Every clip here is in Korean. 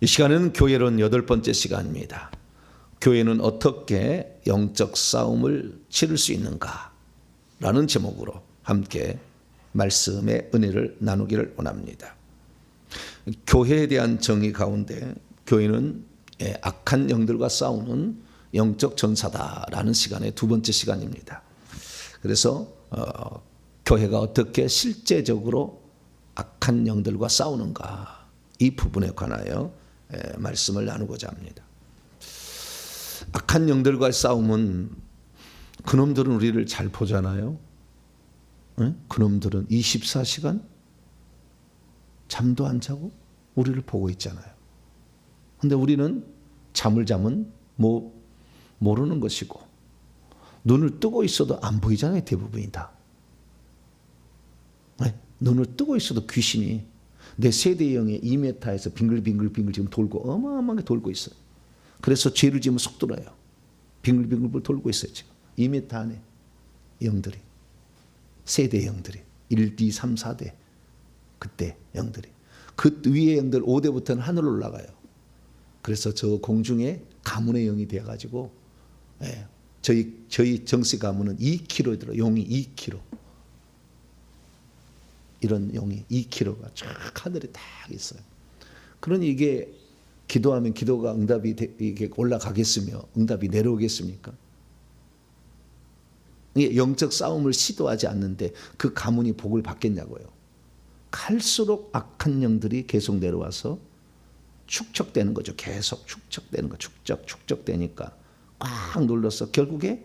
이 시간은 교회론 8번째 시간입니다. 교회는 어떻게 영적 싸움을 치를 수 있는가? 라는 제목으로 함께 말씀의 은혜를 나누기를 원합니다. 교회에 대한 정의 가운데 교회는 악한 영들과 싸우는 영적 전사다라는 시간의 2번째 시간입니다. 그래서 교회가 어떻게 실제적으로 악한 영들과 싸우는가, 이 부분에 관하여 말씀을 나누고자 합니다. 악한 영들과의 싸움은 그놈들은 우리를 잘 보잖아요. 그놈들은 24시간 잠도 안 자고 우리를 보고 있잖아요. 근데 우리는 잠을 자면 모르는 것이고 눈을 뜨고 있어도 안 보이잖아요. 대부분이 다. 눈을 뜨고 있어도 귀신이 내 세대의 영의 2m에서 빙글빙글 지금 돌고 어마어마하게 돌고 있어요. 그래서 죄를 지으면 속 들어요. 빙글빙글 돌고 있어요. 지금 2m 안에 영들이, 세대 영들이 1, 2, 3, 4대 그때 영들이, 그 위에 영들 5대부터는 하늘로 올라가요. 그래서 저 공중에 가문의 영이 되어가지고 저희 정씨 가문은 2kg 들어. 용이 2kg. 이런 용이 2kg가 쫙 하늘에 딱 있어요. 그러니 이게 기도하면 기도가 응답이 이게 올라가겠으며 응답이 내려오겠습니까? 이게 영적 싸움을 시도하지 않는데 그 가문이 복을 받겠냐고요. 갈수록 악한 영들이 계속 내려와서 축적되는 거죠. 계속 축적되는 거, 축적되니까 꽉 눌러서 결국에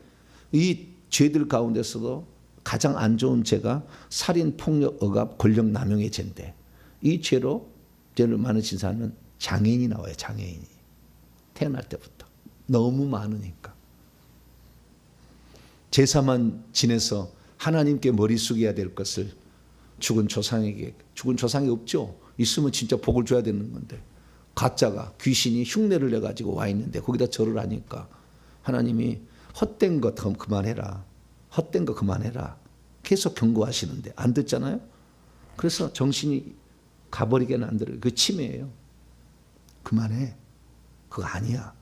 이 죄들 가운데서도 가장 안 좋은 죄가 살인, 폭력, 억압, 권력 남용의 죄인데, 이 죄로 죄를 많으신 사람은 장애인이 나와요. 장애인이 태어날 때부터 너무 많으니까. 제사만 지내서 하나님께 머리 숙여야 될 것을 죽은 조상에게, 죽은 조상이 없죠. 있으면 진짜 복을 줘야 되는 건데 가짜가, 귀신이 흉내를 내가지고 와 있는데 거기다 절을 하니까 하나님이 헛된 것 그만해라, 헛된 거 그만해라 계속 경고하시는데 안 듣잖아요. 그래서 정신이 가버리게는 안 들어요. 그 치매예요. 그만해, 그거 아니야,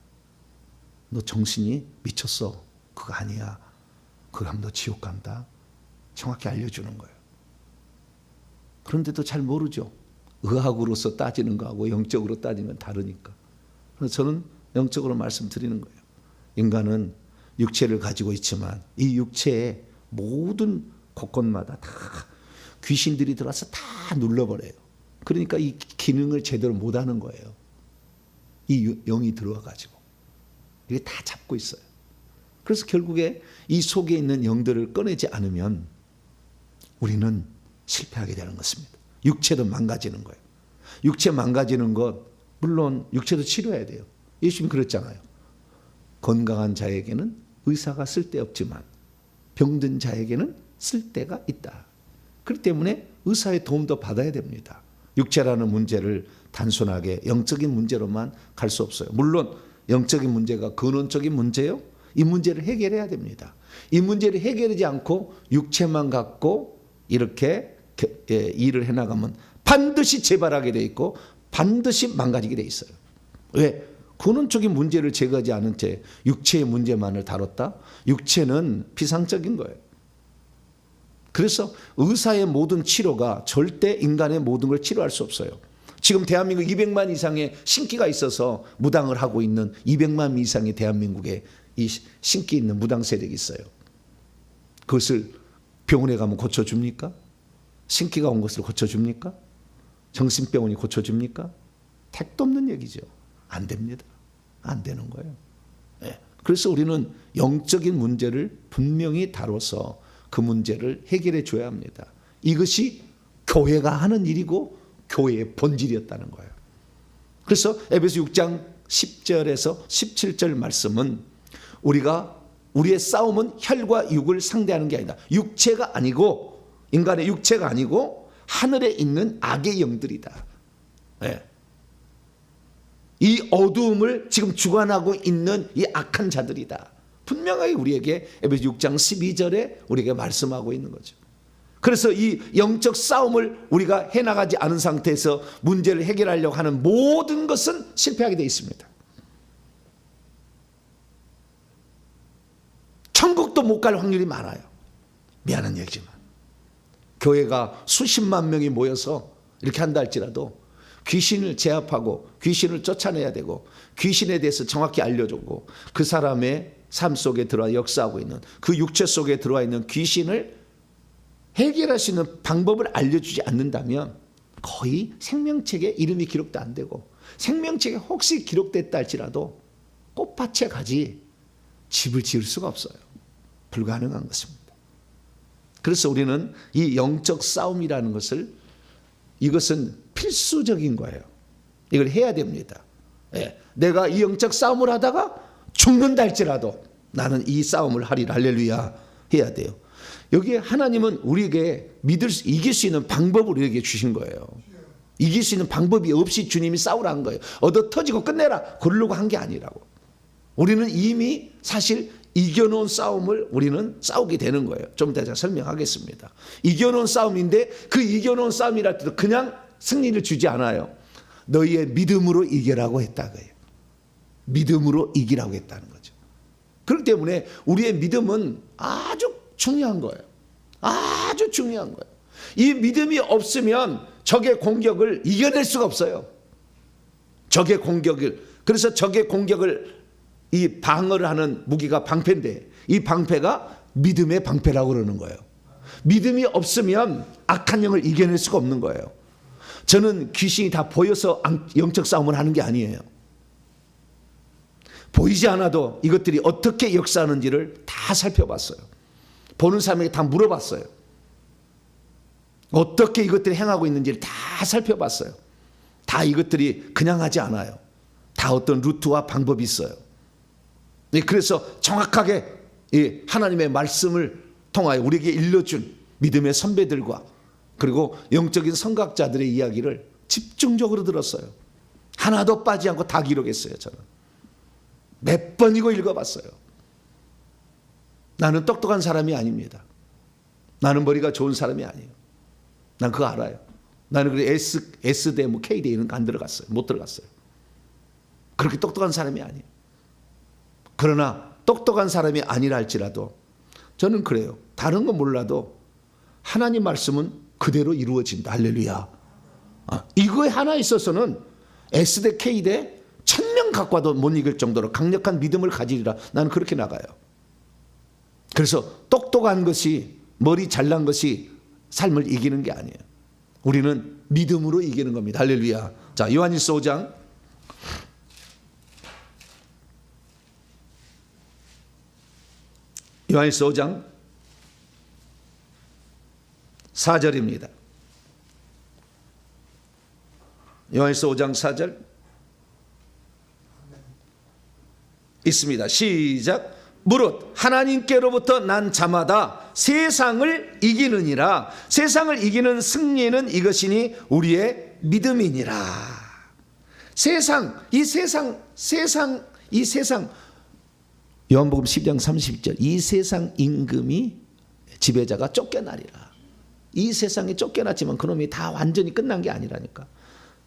너 정신이 미쳤어, 그거 아니야, 그거 하면 너 지옥 간다, 정확히 알려주는 거예요. 그런데도 잘 모르죠. 의학으로서 따지는 거하고 영적으로 따지는 건 다르니까. 그래서 저는 영적으로 말씀드리는 거예요. 인간은 육체를 가지고 있지만 이 육체의 모든 곳곳마다 다 귀신들이 들어와서 다 눌러버려요. 그러니까 이 기능을 제대로 못하는 거예요. 이 영이 들어와가지고 이게 다 잡고 있어요. 그래서 결국에 이 속에 있는 영들을 꺼내지 않으면 우리는 실패하게 되는 것입니다. 육체도 망가지는 거예요. 육체 망가지는 것, 물론 육체도 치료해야 돼요. 예수님 그랬잖아요. 건강한 자에게는 의사가 쓸데없지만 병든 자에게는 쓸데가 있다. 그렇기 때문에 의사의 도움도 받아야 됩니다. 육체라는 문제를 단순하게 영적인 문제로만 갈 수 없어요. 물론 영적인 문제가 근원적인 문제요. 이 문제를 해결해야 됩니다. 이 문제를 해결하지 않고 육체만 갖고 이렇게 일을 해나가면 반드시 재발하게 돼 있고 반드시 망가지게 돼 있어요. 왜? 근원적인 문제를 제거하지 않은 채 육체의 문제만을 다뤘다? 육체는 비상적인 거예요. 그래서 의사의 모든 치료가 절대 인간의 모든 걸 치료할 수 없어요. 지금 대한민국 200만 이상의 신기가 있어서 무당을 하고 있는 200만 이상의 대한민국에 이 신기 있는 무당 세력이 있어요. 그것을 병원에 가면 고쳐줍니까? 신기가 온 것을 고쳐줍니까? 정신병원이 고쳐줍니까? 택도 없는 얘기죠. 안 됩니다. 안 되는 거예요. 그래서 우리는 영적인 문제를 분명히 다뤄서 그 문제를 해결해 줘야 합니다. 이것이 교회가 하는 일이고 교회의 본질이었다는 거예요. 그래서 에베소 6장 10절에서 17절 말씀은 우리의 싸움은 혈과 육을 상대하는 게 아니다. 육체가 아니고, 인간의 육체가 아니고 하늘에 있는 악의 영들이다. 이 어두움을 지금 주관하고 있는 이 악한 자들이다. 분명하게 우리에게 에베소 6장 12절에 우리에게 말씀하고 있는 거죠. 그래서 이 영적 싸움을 우리가 해나가지 않은 상태에서 문제를 해결하려고 하는 모든 것은 실패하게 되어 있습니다. 천국도 못 갈 확률이 많아요. 미안한 얘기지만 교회가 수십만 명이 모여서 이렇게 한다 할지라도 귀신을 제압하고 귀신을 쫓아내야 되고 귀신에 대해서 정확히 알려주고 그 사람의 삶 속에 들어와 역사하고 있는 그 육체 속에 들어와 있는 귀신을 해결할 수 있는 방법을 알려주지 않는다면 거의 생명책에 이름이 기록도 안 되고 생명책에 혹시 기록됐다 할지라도 꽃밭에 가지 집을 지을 수가 없어요. 불가능한 것입니다. 그래서 우리는 이 영적 싸움이라는 것을 이것은 필수적인 거예요. 이걸 해야 됩니다. 예, 내가 이 영적 싸움을 하다가 죽는다 할지라도 나는 이 싸움을 하리라. 할렐루야 해야 돼요. 여기에 하나님은 우리에게 이길 수 있는 방법을 우리에게 주신 거예요. 이길 수 있는 방법이 없이 주님이 싸우라 한 거예요. 얻어 터지고 끝내라 그러려고 한 게 아니라고. 우리는 이미 사실 이겨놓은 싸움을 우리는 싸우게 되는 거예요. 좀 이따 제가 설명하겠습니다. 이겨놓은 싸움인데 그 이겨놓은 싸움이랄 때도 그냥 승리를 주지 않아요. 너희의 믿음으로 이겨라고 했다고요. 믿음으로 이기라고 했다는 거죠. 그렇기 때문에 우리의 믿음은 아주 중요한 거예요. 아주 중요한 거예요. 이 믿음이 없으면 적의 공격을 이겨낼 수가 없어요. 적의 공격을, 그래서 적의 공격을 이 방어를 하는 무기가 방패인데 이 방패가 믿음의 방패라고 그러는 거예요. 믿음이 없으면 악한 영을 이겨낼 수가 없는 거예요. 저는 귀신이 다 보여서 영적 싸움을 하는 게 아니에요. 보이지 않아도 이것들이 어떻게 역사하는지를 다 살펴봤어요. 보는 사람에게 다 물어봤어요. 어떻게 이것들이 행하고 있는지를 다 살펴봤어요. 다 이것들이 그냥 하지 않아요. 다 어떤 루트와 방법이 있어요. 그래서 정확하게 하나님의 말씀을 통하여 우리에게 일러준 믿음의 선배들과 그리고 영적인 선각자들의 이야기를 집중적으로 들었어요. 하나도 빠지지 않고 다 기록했어요. 저는 몇 번이고 읽어봤어요. 나는 똑똑한 사람이 아닙니다. 나는 머리가 좋은 사람이 아니에요. 난 그거 알아요. 나는 그 S대 뭐 K대 이런 거 안 들어갔어요. 못 들어갔어요. 그렇게 똑똑한 사람이 아니에요. 그러나 똑똑한 사람이 아니라 할지라도 저는 그래요. 다른 건 몰라도 하나님 말씀은 그대로 이루어진다. 할렐루야. 이거에 하나 있어서는 S대 K대 1000명 갖고 와도 못 이길 정도로 강력한 믿음을 가지리라. 나는 그렇게 나가요. 그래서 똑똑한 것이 머리 잘난 것이 삶을 이기는 게 아니에요. 우리는 믿음으로 이기는 겁니다. 할렐루야. 자, 요한일서 5장 요한일서 5장 4절입니다. 요한일서 5장 4절 있습니다. 시작. 무릇 하나님께로부터 난 자마다 세상을 이기느니라. 세상을 이기는 승리는 이것이니 우리의 믿음이니라. 이 세상 요한복음 10장 30절 이 세상 임금이 지배자가 쫓겨나리라. 이 세상에 쫓겨났지만 그놈이 다 완전히 끝난 게 아니라니까.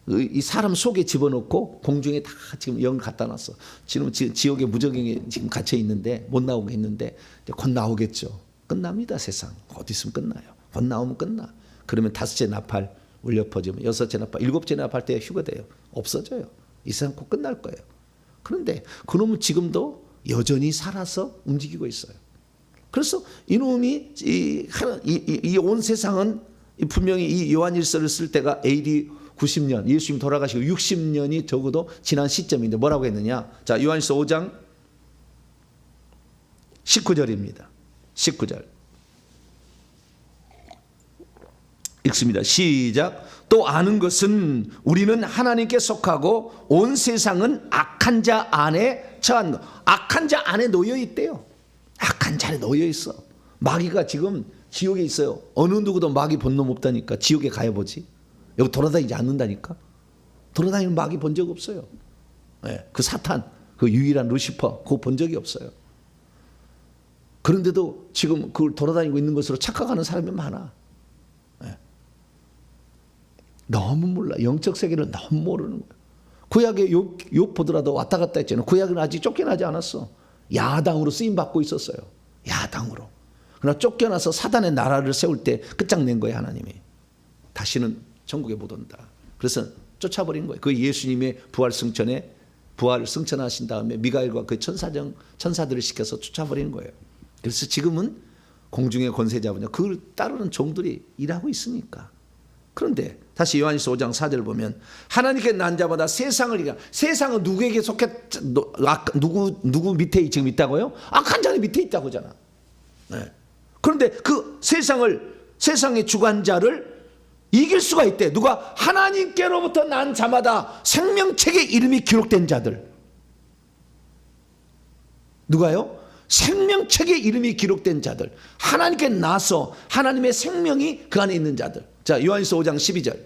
이 사람 속에 집어넣고 공중에 다 지금 영 갖다 놨어. 지금 지옥에 무적영에 지금 갇혀 있는데 못 나오게 했는데 곧 나오겠죠. 끝납니다. 세상 어디 있으면 끝나요. 곧 나오면 끝나. 그러면 5째 나팔 울려 퍼지면 6째 나팔 7째 나팔 때 휴거돼요. 없어져요. 이 세상 곧 끝날 거예요. 그런데 그놈은 지금도 여전히 살아서 움직이고 있어요. 그래서 이놈이 이 온 세상은 분명히 이 요한일서를 쓸 때가 AD 90년 예수님 돌아가시고 60년이 적어도 지난 시점인데 뭐라고 했느냐. 자, 요한일서 5장 19절입니다. 19절 읽습니다. 시작. 또 아는 것은 우리는 하나님께 속하고 온 세상은 악한 자 안에 처한 것. 악한 자 안에 놓여 있대요. 악한 자 안에 놓여 있어. 마귀가 지금 지옥에 있어요. 어느 누구도 마귀 본 놈 없다니까. 지옥에 가야 보지. 여기 돌아다니지 않는다니까. 돌아다니는 마귀 본 적 없어요. 네, 그 사탄, 그 유일한 루시퍼 그거 본 적이 없어요. 그런데도 지금 그걸 돌아다니고 있는 것으로 착각하는 사람이 많아. 너무 몰라. 영적 세계를 너무 모르는 거예요. 구약의 욥 보더라도 왔다 갔다 했잖아요. 구약은 아직 쫓겨나지 않았어. 야당으로 쓰임받고 있었어요. 야당으로. 그러나 쫓겨나서 사단의 나라를 세울 때 끝장낸 거예요, 하나님이. 다시는 천국에 못 온다. 그래서 쫓아버린 거예요. 그 예수님의 부활 승천하신 다음에 미가엘과 그 천사들을 시켜서 쫓아버린 거예요. 그래서 지금은 공중의 권세 잡으냐 그걸 따르는 종들이 일하고 있으니까. 그런데 다시 요한일서 5장 4절 보면 하나님께 난 자마다 세상을 이겨. 세상은 누구에게 속해? 누구 밑에 지금 있다고요? 악한 자의 밑에 있다고 하잖아. 네. 그런데 그 세상의 주관자를 이길 수가 있대. 누가? 하나님께로부터 난 자마다 생명책에 이름이 기록된 자들. 누가요? 생명책에 이름이 기록된 자들. 하나님께 나서 하나님의 생명이 그 안에 있는 자들. 자, 요한일서 5장 12절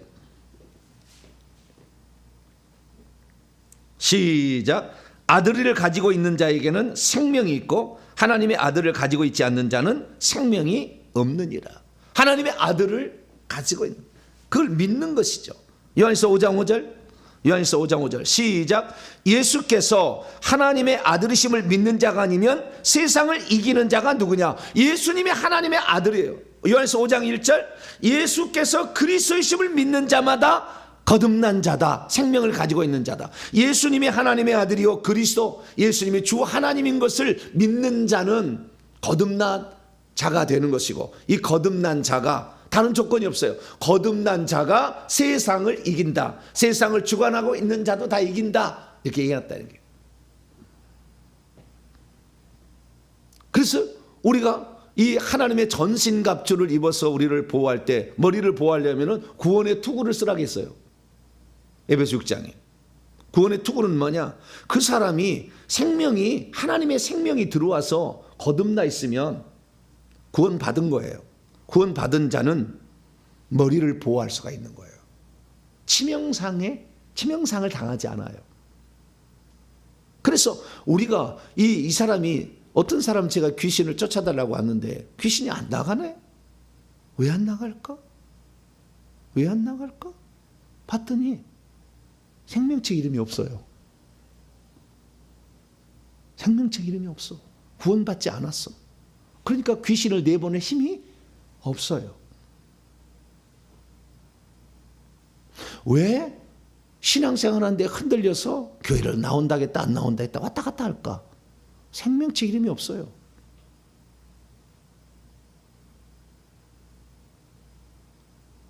시작. 아들을 가지고 있는 자에게는 생명이 있고 하나님의 아들을 가지고 있지 않는 자는 생명이 없느니라. 하나님의 아들을 가지고 있는, 그걸 믿는 것이죠. 요한일서 5장 5절 요한일서 5장 5절 시작. 예수께서 하나님의 아들이심을 믿는 자가 아니면 세상을 이기는 자가 누구냐? 예수님이 하나님의 아들이에요. 요한일서 5장 1절 예수께서 그리스도이심을 믿는 자마다 거듭난 자다. 생명을 가지고 있는 자다. 예수님이 하나님의 아들이요 그리스도 예수님이 주 하나님인 것을 믿는 자는 거듭난 자가 되는 것이고, 이 거듭난 자가 다른 조건이 없어요. 거듭난 자가 세상을 이긴다. 세상을 주관하고 있는 자도 다 이긴다. 이렇게 얘기했다는 거예요. 그래서 우리가 이 하나님의 전신갑주를 입어서 우리를 보호할 때, 머리를 보호하려면 구원의 투구를 쓰라고 했어요. 에베소 6장에. 구원의 투구는 뭐냐? 그 사람이 생명이, 하나님의 생명이 들어와서 거듭나 있으면 구원 받은 거예요. 구원 받은 자는 머리를 보호할 수가 있는 거예요. 치명상을 당하지 않아요. 그래서 우리가 이 사람이, 어떤 사람 제가 귀신을 쫓아달라고 왔는데 귀신이 안 나가네? 왜 안 나갈까? 왜 안 나갈까? 봤더니 생명책 이름이 없어요. 생명책 이름이 없어. 구원받지 않았어. 그러니까 귀신을 내보낼 힘이 없어요. 왜 신앙생활 하는데 흔들려서 교회를 나온다겠다 안 나온다겠다 왔다 갔다 할까? 생명책 이름이 없어요.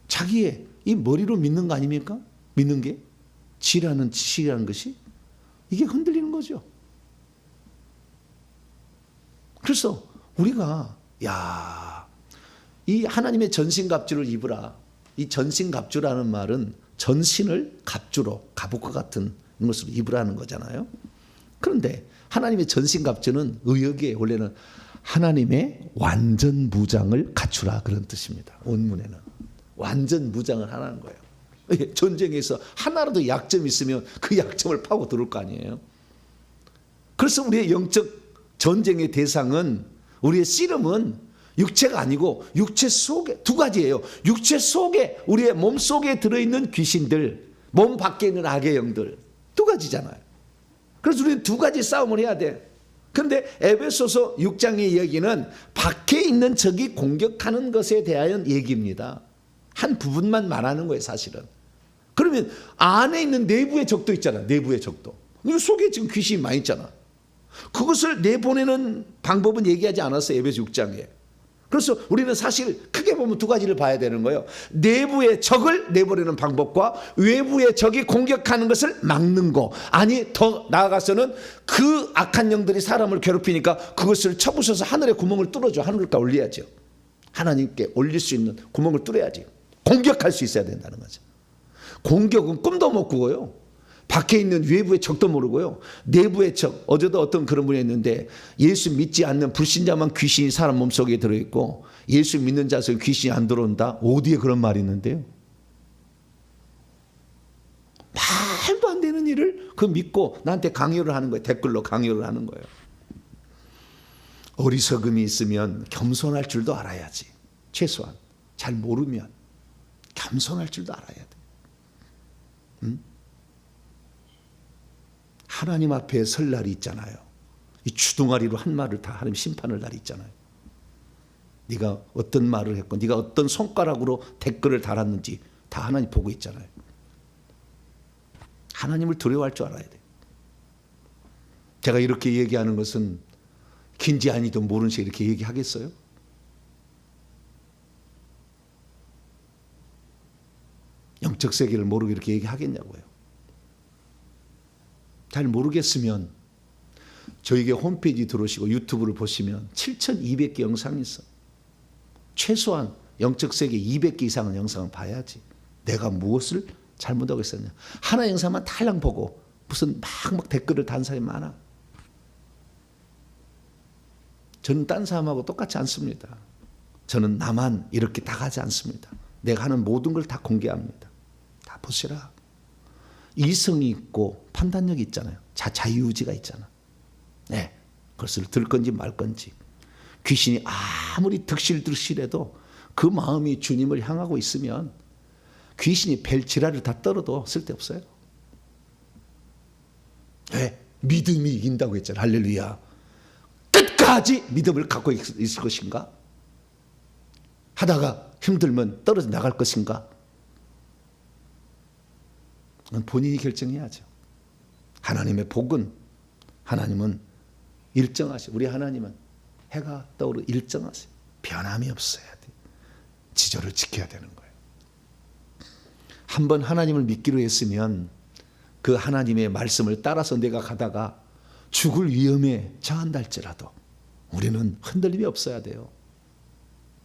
자기의 이 머리로 믿는 거 아닙니까? 믿는 게 지라는 지식이라는 것이 이게 흔들리는 거죠. 그래서 우리가 이 하나님의 전신갑주를 입으라. 이 전신갑주라는 말은 전신을 갑주로, 갑옷과 같은 것으로 입으라는 거잖아요. 그런데 하나님의 전신갑주는 의역에 원래는 하나님의 완전 무장을 갖추라 그런 뜻입니다. 원문에는 완전 무장을 하라는 거예요. 전쟁에서 하나라도 약점이 있으면 그 약점을 파고 들어올 거 아니에요. 그래서 우리의 영적 전쟁의 대상은, 우리의 씨름은 육체가 아니고 육체 속에, 두 가지예요. 육체 속에, 우리의 몸 속에 들어있는 귀신들, 몸 밖에 있는 악의 영들, 두 가지잖아요. 그래서 우리는 두 가지 싸움을 해야 돼. 그런데 에베소서 6장의 이야기는 밖에 있는 적이 공격하는 것에 대한 얘기입니다. 한 부분만 말하는 거예요, 사실은. 그러면 안에 있는 내부의 적도 있잖아. 내부의 적도. 속에 지금 귀신이 많이 있잖아. 그것을 내보내는 방법은 얘기하지 않았어요, 에베소 6장에. 그래서 우리는 사실 크게 보면 두 가지를 봐야 되는 거예요. 내부의 적을 내보내는 방법과 외부의 적이 공격하는 것을 막는 거. 아니, 더 나아가서는 그 악한 영들이 사람을 괴롭히니까 그것을 쳐부셔서 하늘에 구멍을 뚫어줘. 하늘가 올려야죠. 하나님께 올릴 수 있는 구멍을 뚫어야지. 공격할 수 있어야 된다는 거죠. 공격은 꿈도 못 꾸고요. 밖에 있는 외부의 적도 모르고요. 내부의 적. 어제도 어떤 그런 분이 있는데 예수 믿지 않는 불신자만 귀신이 사람 몸속에 들어있고 예수 믿는 자에서 귀신이 안 들어온다. 어디에 그런 말이 있는데요. 말도 안 되는 일을 그 믿고 나한테 강요를 하는 거예요. 댓글로 강요를 하는 거예요. 어리석음이 있으면 겸손할 줄도 알아야지. 최소한 잘 모르면 겸손할 줄도 알아야 돼. 하나님 앞에 설 날이 있잖아요. 이 주둥아리로 한 말을 다 하나님 심판할 날이 있잖아요. 네가 어떤 말을 했고 네가 어떤 손가락으로 댓글을 달았는지 다 하나님 보고 있잖아요. 하나님을 두려워할 줄 알아야 돼요. 제가 이렇게 얘기하는 것은 긴지 아니든 모르는 식 이렇게 얘기하겠어요? 영적 세계를 모르고 이렇게 얘기하겠냐고요. 잘 모르겠으면 저에게 홈페이지 들어오시고 유튜브를 보시면 7,200개 영상이 있어. 최소한 영적 세계 200개 이상의 영상을 봐야지 내가 무엇을 잘못하고 있었냐. 하나 영상만 달랑 보고 무슨 막 댓글을 단 사람이 많아. 저는 딴 사람하고 똑같지 않습니다. 저는 나만 이렇게 다 가지 않습니다. 내가 하는 모든 걸 다 공개합니다. 다 보시라. 이성이 있고 판단력이 있잖아요. 자유의지가 있잖아. 네, 그것을 들 건지 말 건지. 귀신이 아무리 득실득실해도 그 마음이 주님을 향하고 있으면 귀신이 벨지라를 다 떨어도 쓸데없어요. 네, 믿음이 이긴다고 했잖아요. 할렐루야. 끝까지 믿음을 갖고 있을 것인가? 하다가 힘들면 떨어져 나갈 것인가? 본인이 결정해야죠. 하나님의 복은 하나님은 일정하세요. 우리 하나님은 해가 떠오르 일정하세요. 변함이 없어야 돼. 지조를 지켜야 되는 거예요. 한번 하나님을 믿기로 했으면 그 하나님의 말씀을 따라서 내가 가다가 죽을 위험에 처한다 할지라도 우리는 흔들림이 없어야 돼요.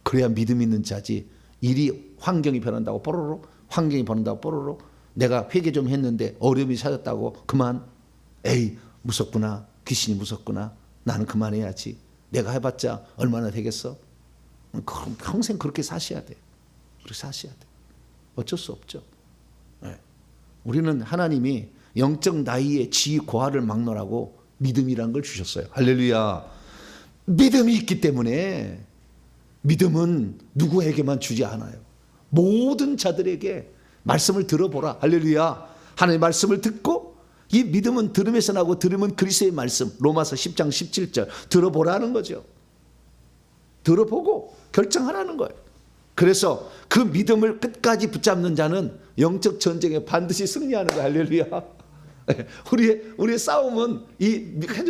그래야 믿음 있는 자지. 일이 환경이 변한다고 뽀로로, 환경이 변한다고 뽀로로, 내가 회개 좀 했는데 어려움이 찾았다고 그만, 에이 무섭구나, 귀신이 무섭구나, 나는 그만해야지, 내가 해봤자 얼마나 되겠어. 그럼 평생 그렇게 사셔야 돼. 그렇게 사셔야 돼. 어쩔 수 없죠. 네. 우리는 하나님이 영적 나이에 지위 고하를 막론하고 믿음이라는 걸 주셨어요. 할렐루야. 믿음이 있기 때문에, 믿음은 누구에게만 주지 않아요. 모든 자들에게 말씀을 들어보라. 할렐루야. 하나님의 말씀을 듣고, 이 믿음은 들음에서 나고 들음은 그리스도의 말씀, 로마서 10장 17절 들어보라는 거죠. 들어보고 결정하라는 거예요. 그래서 그 믿음을 끝까지 붙잡는 자는 영적 전쟁에 반드시 승리하는 거예요. 할렐루야. 우리의 싸움은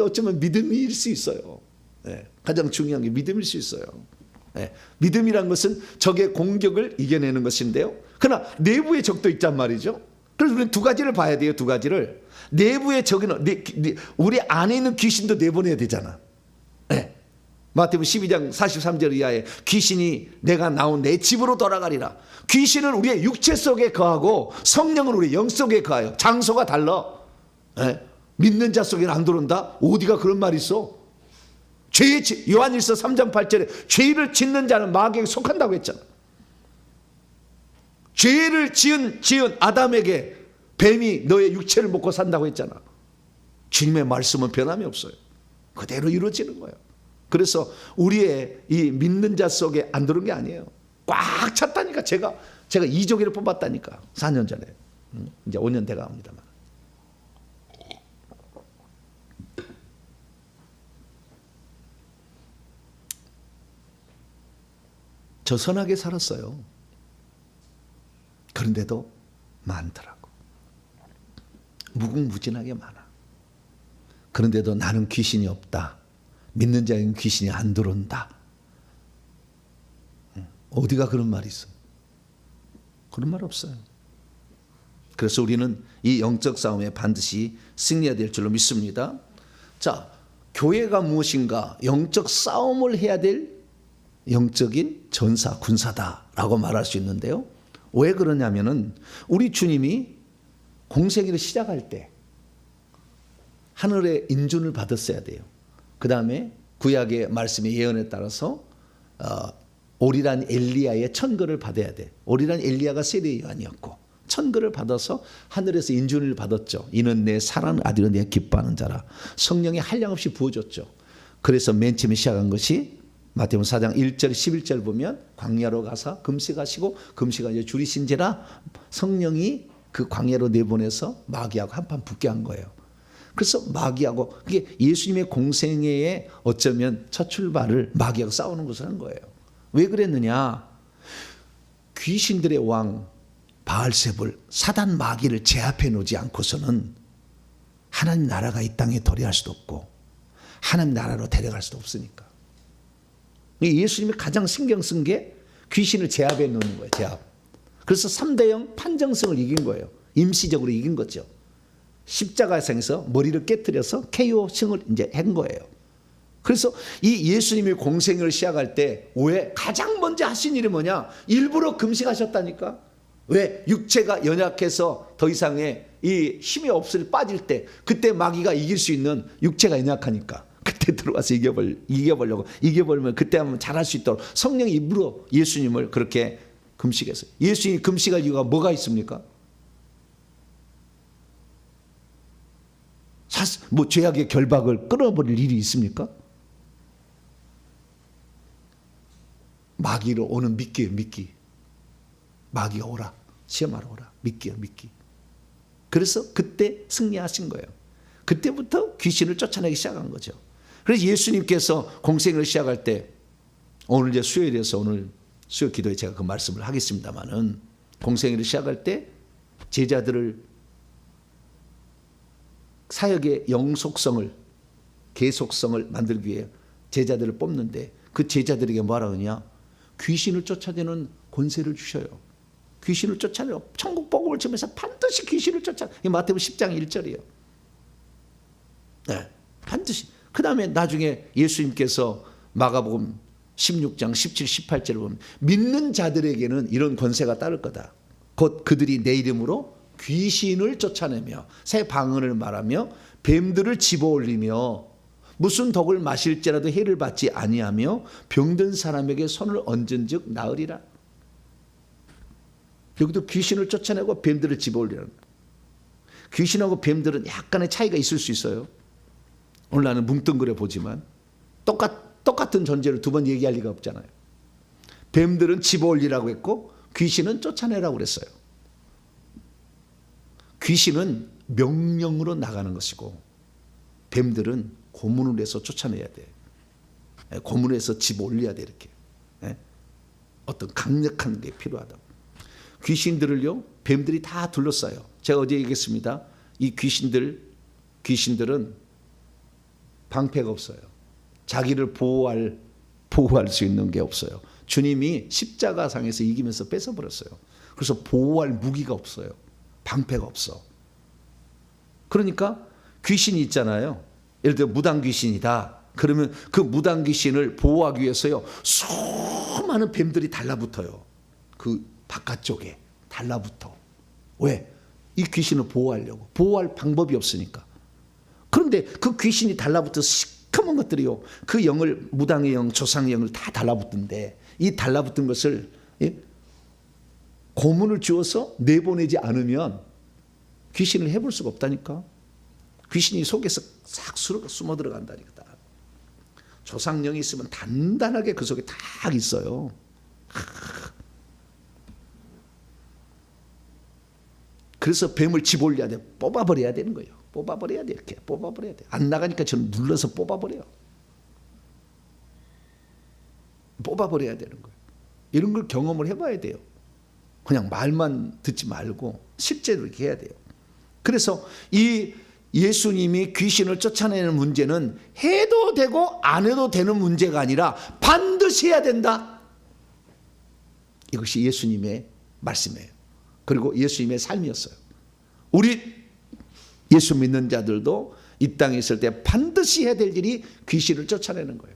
어쩌면 믿음일 수 있어요. 가장 중요한 게 믿음일 수 있어요. 믿음이란 것은 적의 공격을 이겨내는 것인데요. 그러나 내부의 적도 있단 말이죠. 그래서 우리는 두 가지를 봐야 돼요. 두 가지를. 내부의 적은 우리 안에 있는 귀신도 내보내야 되잖아. 마태복음 12장 43절 이하에 귀신이 내가 나온 내 집으로 돌아가리라. 귀신은 우리의 육체 속에 거하고 성령은 우리의 영 속에 거하여. 장소가 달라. 믿는 자 속에는 안 들어온다? 어디가 그런 말이 있어? 요한일서 3장 8절에 죄를 짓는 자는 마귀에게 속한다고 했잖아. 죄를 지은 아담에게 뱀이 너의 육체를 먹고 산다고 했잖아. 주님의 말씀은 변함이 없어요. 그대로 이루어지는 거예요. 그래서 우리의 이 믿는 자 속에 안 들어온 게 아니에요. 꽉 찼다니까. 제가 이조기를 뽑았다니까. 4년 전에. 이제 5년 돼가 합니다만. 저 선하게 살았어요. 그런데도 많더라고. 무궁무진하게 많아. 그런데도 나는 귀신이 없다. 믿는 자에게는 귀신이 안 들어온다. 어디가 그런 말이 있어? 그런 말 없어요. 그래서 우리는 이 영적 싸움에 반드시 승리해야 될 줄로 믿습니다. 자, 교회가 무엇인가? 영적 싸움을 해야 될 영적인 전사, 군사다라고 말할 수 있는데요. 왜 그러냐면은 우리 주님이 공생애를 시작할 때 하늘의 인준을 받았어야 돼요. 그 다음에 구약의 말씀의 예언에 따라서 오리란 엘리야의 천거를 받아야 돼. 오리란 엘리야가 세례 요한이었고 천거를 받아서 하늘에서 인준을 받았죠. 이는 내 사랑하는 아들은 내 기뻐하는 자라. 성령이 한량없이 부어줬죠. 그래서 맨 처음에 시작한 것이 마태복음 4장 1절 11절 보면 광야로 가서 금식하시고 금식하 이제 줄이신지라 성령이 그 광야로 내보내서 마귀하고 한판 붙게 한 거예요. 그래서 마귀하고, 그게 예수님의 공생애의 어쩌면 첫 출발을 마귀하고 싸우는 것을 한 거예요. 왜 그랬느냐? 귀신들의 왕 바알세불, 사단 마귀를 제압해 놓지 않고서는 하나님 나라가 이 땅에 도래할 수도 없고 하나님 나라로 데려갈 수도 없으니까. 예수님이 가장 신경 쓴 게 귀신을 제압해 놓는 거예요. 제압. 그래서 3대형 판정성을 이긴 거예요. 임시적으로 이긴 거죠. 십자가상에서 머리를 깨뜨려서 KO승을 이제 한 거예요. 그래서 이 예수님이 공생을 시작할 때 왜 가장 먼저 하신 일이 뭐냐? 일부러 금식하셨다니까. 왜? 육체가 연약해서 더 이상의 이 힘이 없을 빠질 때, 그때 마귀가 이길 수 있는, 육체가 연약하니까 그때 들어와서 이겨보려고, 이겨버리면 그때 하면 잘할 수 있도록 성령이 일부러 예수님을 그렇게 금식했어요. 예수님이 금식할 이유가 뭐가 있습니까? 뭐 죄악의 결박을 끊어버릴 일이 있습니까? 마귀로 오는 미끼예요. 미끼. 마귀가 오라, 시험하러 오라. 미끼예요. 미끼. 그래서 그때 승리하신 거예요. 그때부터 귀신을 쫓아내기 시작한 거죠. 그래서 예수님께서 공생을 시작할 때, 오늘 이제 수요일에서 오늘 수요 기도에 제가 그 말씀을 하겠습니다만은, 공생을 시작할 때 제자들을 사역의 영속성을, 계속성을 만들기 위해 제자들을 뽑는데, 그 제자들에게 뭐라 그러냐? 귀신을 쫓아내는 권세를 주셔요. 귀신을 쫓아내요. 천국 복음을 전면서 반드시 귀신을 쫓아내요. 마태복음 10장 1절이에요. 네, 반드시. 그 다음에 나중에 예수님께서 마가복음 16장 17, 18절을 보면, 믿는 자들에게는 이런 권세가 따를 거다. 곧 그들이 내 이름으로 귀신을 쫓아내며 새 방언을 말하며 뱀들을 집어올리며 무슨 독을 마실지라도 해를 받지 아니하며 병든 사람에게 손을 얹은즉 나으리라. 여기도 귀신을 쫓아내고 뱀들을 집어올리라는 거예요. 귀신하고 뱀들은 약간의 차이가 있을 수 있어요. 오늘 나는 뭉뚱그려 보지만 똑같은 존재를 두 번 얘기할 리가 없잖아요. 뱀들은 집어올리라고 했고 귀신은 쫓아내라고 그랬어요. 귀신은 명령으로 나가는 것이고 뱀들은 고문을 해서 쫓아내야 돼. 고문을 해서 집어올려야 돼. 이렇게. 어떤 강력한 게 필요하다. 귀신들을요, 뱀들이 다 둘러싸요. 제가 어제 얘기했습니다. 이 귀신들은 방패가 없어요. 자기를 보호할 수 있는 게 없어요. 주님이 십자가상에서 이기면서 뺏어버렸어요. 그래서 보호할 무기가 없어요. 방패가 없어. 그러니까 귀신이 있잖아요. 예를 들어 무당 귀신이다. 그러면 그 무당 귀신을 보호하기 위해서요, 수많은 뱀들이 달라붙어요. 그 바깥쪽에 달라붙어. 왜? 이 귀신을 보호하려고. 보호할 방법이 없으니까. 그런데 그 귀신이 달라붙어서 시커먼 것들이요, 그 영을, 무당의 영, 조상의 영을 다 달라붙는데, 이 달라붙은 것을 고문을 주어서 내보내지 않으면 귀신을 해볼 수가 없다니까. 귀신이 속에서 싹 숨어 들어간다니까. 조상령이 있으면 단단하게 그 속에 딱 있어요. 그래서 뱀을 집어올려야 돼. 뽑아버려야 되는 거예요. 뽑아버려야 돼. 이렇게 뽑아버려야 돼. 안 나가니까 저는 눌러서 뽑아버려요. 뽑아버려야 되는 거예요. 이런 걸 경험을 해봐야 돼요. 그냥 말만 듣지 말고 실제로 이렇게 해야 돼요. 그래서 이 예수님이 귀신을 쫓아내는 문제는 해도 되고 안 해도 되는 문제가 아니라 반드시 해야 된다. 이것이 예수님의 말씀이에요. 그리고 예수님의 삶이었어요. 우리 예수 믿는 자들도 이 땅에 있을 때 반드시 해야 될 일이 귀신을 쫓아내는 거예요.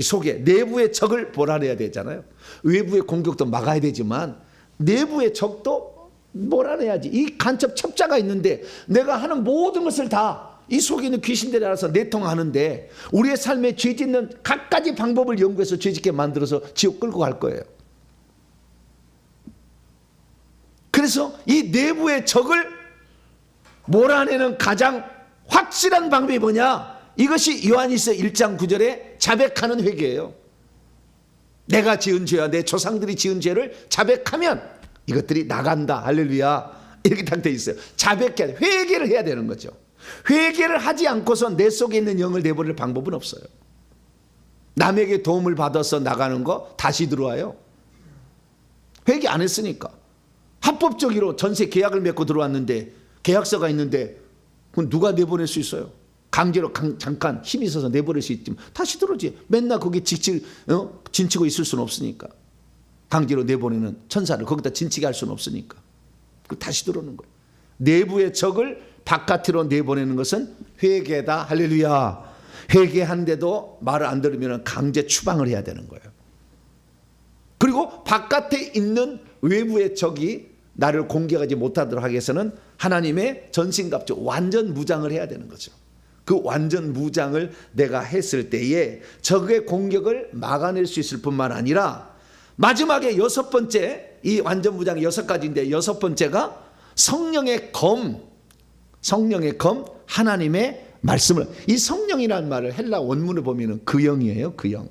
속에 내부의 적을 몰아내야 되잖아요. 외부의 공격도 막아야 되지만 내부의 적도 몰아내야지. 이 간첩 첩자가 있는데 내가 하는 모든 것을 다 이 속에 있는 귀신들이 알아서 내통하는데, 우리의 삶에 죄 짓는 갖가지 방법을 연구해서 죄 짓게 만들어서 지옥 끌고 갈 거예요. 그래서 이 내부의 적을 몰아내는 가장 확실한 방법이 뭐냐? 이것이 요한일서 1장 9절에 자백하는 회개예요. 내가 지은 죄와 내 조상들이 지은 죄를 자백하면 이것들이 나간다. 할렐루야. 이렇게 딱 돼 있어요. 자백해야 돼. 회개를 해야 되는 거죠. 회개를 하지 않고서 내 속에 있는 영을 내버릴 방법은 없어요. 남에게 도움을 받아서 나가는 거 다시 들어와요. 회개 안 했으니까. 합법적으로 전세 계약을 맺고 들어왔는데 계약서가 있는데 그건 누가 내보낼 수 있어요? 강제로 잠깐 힘이 있어서 내보낼 수 있지만 다시 들어오지. 맨날 거기 진치고 있을 수는 없으니까. 강제로 내보내는 천사를 거기다 진치게 할 수는 없으니까. 다시 들어오는 거예요. 내부의 적을 바깥으로 내보내는 것은 회개다. 할렐루야. 회개한데도 말을 안 들으면 강제 추방을 해야 되는 거예요. 그리고 바깥에 있는 외부의 적이 나를 공격하지 못하도록 하기 위해서는 하나님의 전신갑주 완전 무장을 해야 되는 거죠. 그 완전 무장을 내가 했을 때에 적의 공격을 막아낼 수 있을 뿐만 아니라 마지막에 6번째, 이 완전 무장이 6가지인데 6번째가 성령의 검, 하나님의 말씀을. 이 성령이라는 말을 헬라 원문을 보면 그 영이에요. 그 영.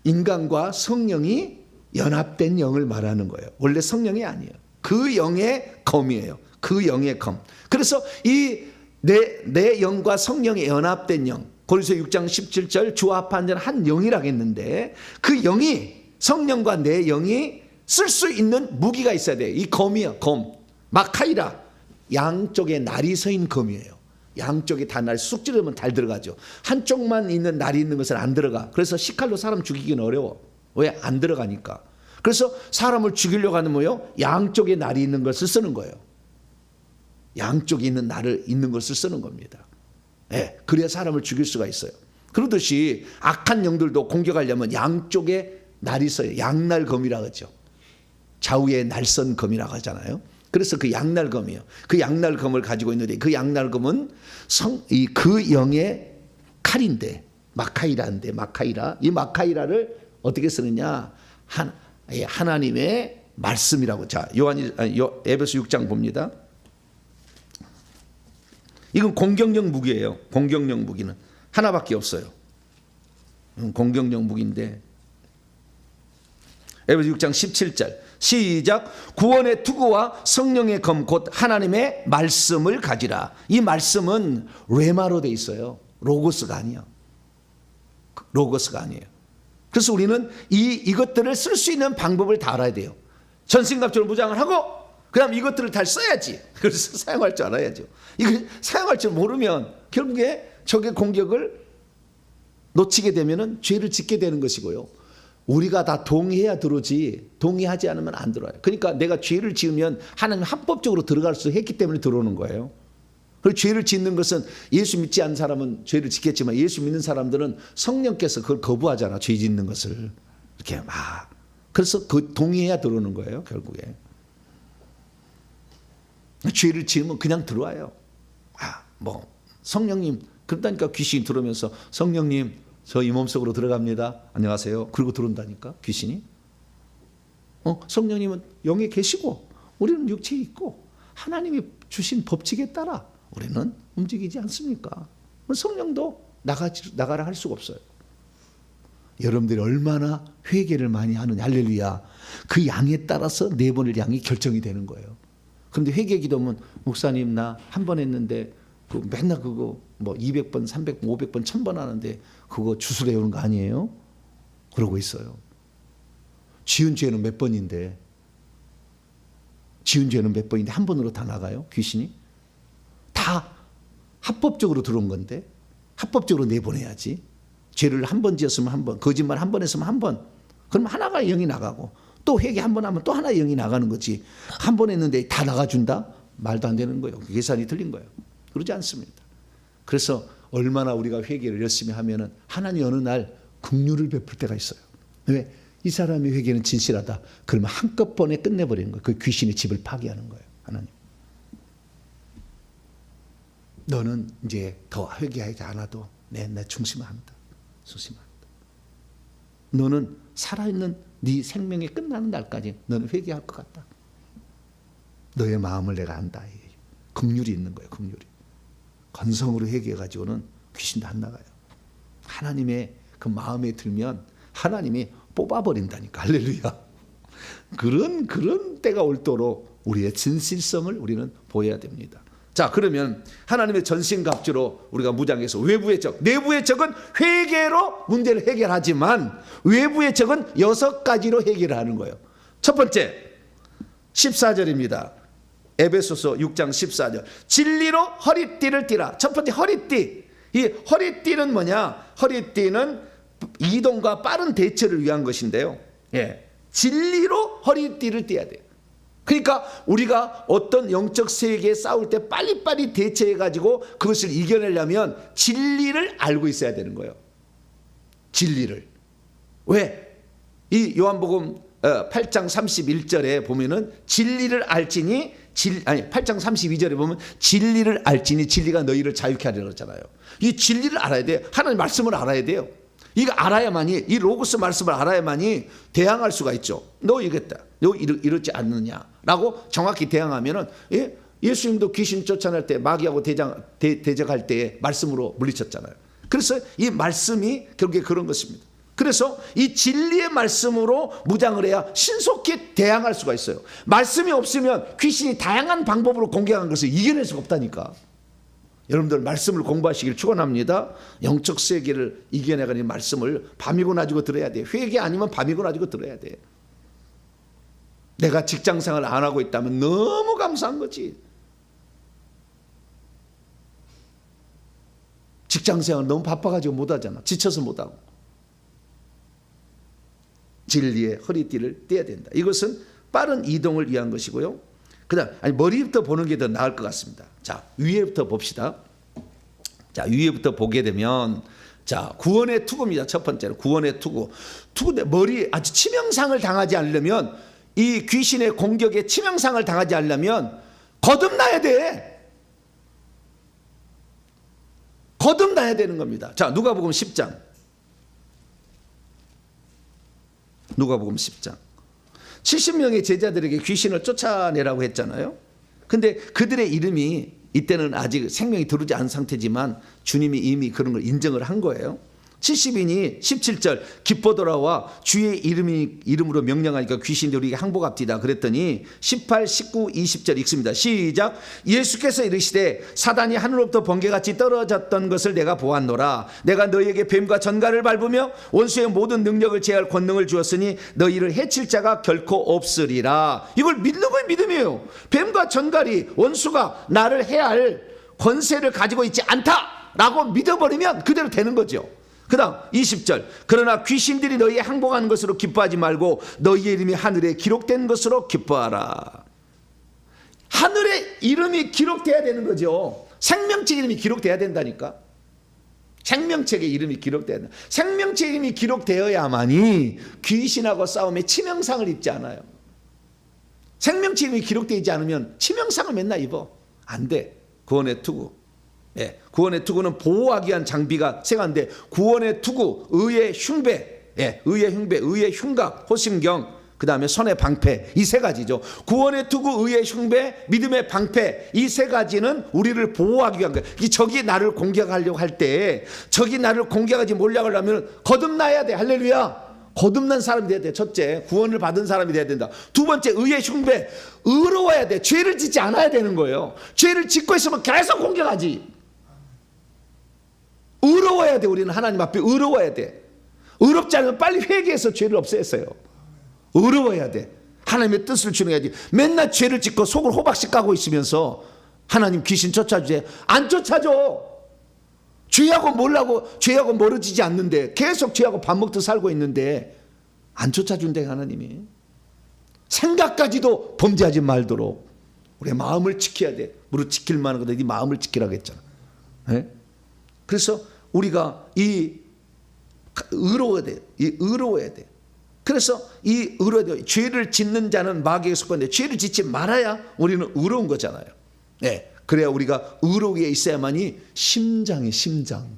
인간과 성령이 연합된 영을 말하는 거예요. 원래 성령이 아니에요. 그 영의 검이에요. 그 영의 검. 그래서 이 내 영과 성령이 연합된 영, 고린도서 6장 17절 주와 합한 자는 한 영이라고 했는데 그 영이, 성령과 내 영이 쓸 수 있는 무기가 있어야 돼요. 이 검이요. 검. 마카이라. 양쪽에 날이 서인 검이에요. 양쪽에 다 날 쑥 찌르면 달 들어가죠. 한쪽만 있는 날이 있는 것은 안 들어가. 그래서 식칼로 사람 죽이기는 어려워. 왜? 안 들어가니까. 그래서 사람을 죽이려고 하는 뭐예요? 양쪽에 날이 있는 것을 쓰는 거예요. 양쪽에 있는 것을 쓰는 겁니다. 네, 그래야 사람을 죽일 수가 있어요. 그러듯이 악한 영들도 공격하려면 양쪽에 날이 있어요. 양날검이라고 하죠. 좌우에 날선 검이라고 하잖아요. 그래서 그 양날검이에요. 그 양날검을 가지고 있는데 그 양날검은 그 영의 칼인데 마카이라인데 이 마카이라를 어떻게 쓰느냐? 하나님의 말씀이라고. 자, 에베소 6장 봅니다. 이건 공격력 무기예요. 공격력 무기는 하나밖에 없어요. 공격력 무기인데 에베소 6장 17절 시작. 구원의 투구와 성령의 검 곧 하나님의 말씀을 가지라. 이 말씀은 레마로 돼 있어요. 로고스가 아니에요. 로고스가 아니에요. 그래서 우리는 이것들을 쓸 수 있는 방법을 다 알아야 돼요. 전신갑주로 무장을 하고 그다음 이것들을 다 써야지. 그래서 사용할 줄 알아야죠. 이거 사용할 줄 모르면 결국에 적의 공격을 놓치게 되면은 죄를 짓게 되는 것이고요. 우리가 다 동의해야 들어오지 동의하지 않으면 안 들어와요. 그러니까 내가 죄를 지으면 하나님 합법적으로 들어갈 수 했기 때문에 들어오는 거예요. 그리고 죄를 짓는 것은 예수 믿지 않는 사람은 죄를 짓겠지만 예수 믿는 사람들은 성령께서 그걸 거부하잖아. 죄 짓는 것을. 이렇게 막. 그래서 그 동의해야 들어오는 거예요. 결국에. 죄를 지으면 그냥 들어와요. 성령님, 그러다니까 귀신이 들어오면서 성령님, 저 이 몸속으로 들어갑니다. 안녕하세요. 그리고 들어온다니까, 귀신이. 성령님은 영에 계시고, 우리는 육체에 있고, 하나님이 주신 법칙에 따라 우리는 움직이지 않습니까? 성령도 나가라 할 수가 없어요. 여러분들이 얼마나 회개를 많이 하느냐, 할렐루야. 그 양에 따라서 내보낼 양이 결정이 되는 거예요. 그런데 회개 기도면 목사님 나 한 번 했는데 맨날 그거 200번, 300번, 500번, 1000번 하는데 그거 주술 외우는 거 아니에요? 그러고 있어요. 지은 죄는 몇 번인데 한 번으로 다 나가요? 귀신이? 다 합법적으로 들어온 건데 합법적으로 내보내야지. 죄를 한 번 지었으면 한 번, 거짓말 한 번 했으면 한 번. 그럼 하나가 영이 나가고 또 회개 한 번 하면 또 하나 영이 나가는 거지. 한 번 했는데 다 나가준다? 말도 안 되는 거예요. 계산이 틀린 거예요. 그러지 않습니다. 그래서 얼마나 우리가 회개를 열심히 하면은 하나님 어느 날 긍휼을 베풀 때가 있어요. 왜? 이 사람의 회개는 진실하다. 그러면 한꺼번에 끝내버리는 거예요. 그 귀신의 집을 파괴하는 거예요. 하나님. 너는 이제 더 회개하지 않아도 내 중심합니다. 조심합니다. 너는 살아있는 네 생명이 끝나는 날까지 너는 회개할 것 같다. 너의 마음을 내가 안다. 긍휼이 있는 거예요. 긍휼이. 건성으로 회개해가지고는 귀신도 안 나가요. 하나님의 그 마음에 들면 하나님이 뽑아버린다니까. 할렐루야. 그런 때가 올 도록 우리의 진실성을 우리는 보여야 됩니다. 자, 그러면 하나님의 전신갑주로 우리가 무장해서 외부의 적, 내부의 적은 회개로 문제를 해결하지만 외부의 적은 6가지로 해결하는 거예요. 첫 번째 14절입니다. 에베소서 6장 14절. 진리로 허리띠를 띠라. 첫 번째 허리띠. 이 허리띠는 뭐냐? 허리띠는 이동과 빠른 대처를 위한 것인데요. 예. 진리로 허리띠를 띠어야 돼요. 그러니까 우리가 어떤 영적 세계에 싸울 때 빨리빨리 대처해가지고 그것을 이겨내려면 진리를 알고 있어야 되는 거예요. 진리를. 왜? 이 요한복음 8장 31절에 보면은 진리를 알지니 8장 32절에 보면 진리를 알지니 진리가 너희를 자유케 하리라 그러잖아요. 이 진리를 알아야 돼요. 하나님 말씀을 알아야 돼요. 이거 알아야만이, 이 로고스 말씀을 알아야만이 대항할 수가 있죠. 너 이겼다. 너 이렇지 않느냐라고 정확히 대항하면은, 예? 예수님도 귀신 쫓아낼 때 마귀하고 대적할 때 말씀으로 물리쳤잖아요. 그래서 이 말씀이 결국에 그런 것입니다. 그래서 이 진리의 말씀으로 무장을 해야 신속히 대항할 수가 있어요. 말씀이 없으면 귀신이 다양한 방법으로 공격한 것을 이겨낼 수가 없다니까. 여러분들 말씀을 공부하시길 축원합니다. 영적 세계를 이겨내가는 말씀을 밤이고 낮이고 들어야 돼요. 회개 아니면 밤이고 낮이고 들어야 돼요. 내가 직장생활을 안 하고 있다면 너무 감사한 거지. 직장생활 너무 바빠가지고 못하잖아. 지쳐서 못하고. 진리의 허리띠를 떼야 된다. 이것은 빠른 이동을 위한 것이고요. 그다음 머리부터 보는 게 더 나을 것 같습니다. 자, 위에부터 봅시다. 자, 위에부터 보게 되면, 자, 구원의 투구입니다. 첫 번째로 구원의 투구. 투구인데 머리 아주 치명상을 당하지 않으려면, 이 귀신의 공격에 치명상을 당하지 않으려면 거듭나야 돼. 거듭나야 되는 겁니다. 자, 누가복음 10장. 누가복음 10장. 70명의 제자들에게 귀신을 쫓아내라고 했잖아요. 근데 그들의 이름이 이때는 아직 생명이 들어오지 않은 상태지만 주님이 이미 그런 걸 인정을 한 거예요. 70인이 17절 기뻐 돌아와 주의 이름으로 명령하니까 귀신들이 우리에게 항복합디다 그랬더니 18, 19, 20절 읽습니다. 시작. 예수께서 이르시되 사단이 하늘로부터 번개같이 떨어졌던 것을 내가 보았노라. 내가 너희에게 뱀과 전갈을 밟으며 원수의 모든 능력을 제할 권능을 주었으니 너희를 해칠 자가 결코 없으리라. 이걸 믿는 거예요. 믿음이에요. 뱀과 전갈이 원수가 나를 해할 권세를 가지고 있지 않다라고 믿어버리면 그대로 되는 거죠. 그 다음 20절. 그러나 귀신들이 너희의 항복하는 것으로 기뻐하지 말고 너희의 이름이 하늘에 기록된 것으로 기뻐하라. 하늘에 이름이 기록돼야 되는 거죠. 생명책 이름이 기록돼야 된다니까. 생명책에 이름이 기록돼야 된다. 생명책 이름이 기록되어야만이 귀신하고 싸움에 치명상을 입지 않아요. 생명책 이름이 기록되지 않으면 치명상을 맨날 입어. 안 돼. 구원의 투구. 예, 구원의 투구는 보호하기 위한 장비가 세 가지인데 구원의 투구, 의의 흉배, 예, 의의 흉배, 의의 흉각, 호심경, 그 다음에 손의 방패, 이 세 가지죠. 구원의 투구, 의의 흉배, 믿음의 방패, 이 세 가지는 우리를 보호하기 위한 거예요. 이 적이 나를 공격하려고 할 때, 적이 나를 공격하지 몰려고 하려면 거듭나야 돼. 할렐루야. 거듭난 사람이 돼야 돼. 첫째, 구원을 받은 사람이 돼야 된다. 두 번째, 의의 흉배, 의로워야 돼. 죄를 짓지 않아야 되는 거예요. 죄를 짓고 있으면 계속 공격하지. 의로워야 돼. 우리는 하나님 앞에 의로워야 돼. 의롭지 않으면 빨리 회개해서 죄를 없애세요. 의로워야 돼. 하나님의 뜻을 준행해야지. 맨날 죄를 짓고 속을 호박씩 까고 있으면서 하나님 귀신 쫓아주세요. 안 쫓아줘. 죄하고 뭘라고, 죄하고 멀어지지 않는데 계속 죄하고 밥 먹듯 살고 있는데 안 쫓아준대 하나님이. 생각까지도 범죄하지 말도록 우리의 마음을 지켜야 돼. 무릇 지킬 만한 거다. 네 마음을 지키라고 했잖아. 네? 그래서 우리가 이 의로워야 돼. 이 의로워야 돼. 그래서 이 의로워야 돼. 죄를 짓는 자는 마귀에게 속한데 죄를 짓지 말아야 우리는 의로운 거잖아요. 네. 그래야 우리가 의로우에 있어야만이 심장이 심장.